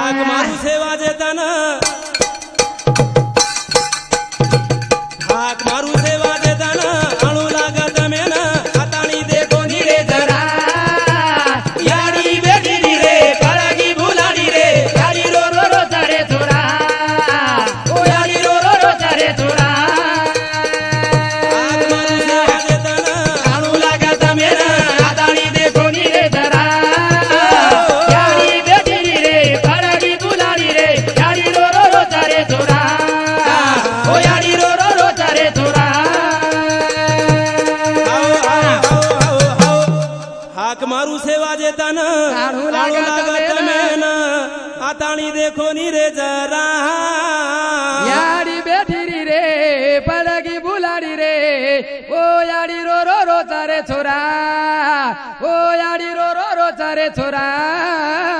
હાક મારું સેવા જેતન હાક મારું સેવા જેતન અણુ લાગે તમે ન આતાણી દેખો ની રે જરા યાડી બેઠી ની રે કળગી ભૂલાડી રે યાડી રો રો રો તારે છોરા ઓ યાડી રો રો રો તારે છોરા હાક મારું સેવા જેતન અણુ લાગે તમે ન આતાણી દેખો ની રે જરા યાડી બેઠી ની રે કળગી ભૂલાડી રે યાડી રો રો રો તારે છોરા ઓ યાડી રો રો રો તારે છોરા હાક મારું સેવા જેતન આણું લાગે તમે ન આતાણી દેખો ની રે જરા યાડી બેઠી રે પડગી ભૂલાડી રે ઓ યાડી રો રો રો તારે છોરા ઓ યાડી રો રો રો તારે છોરા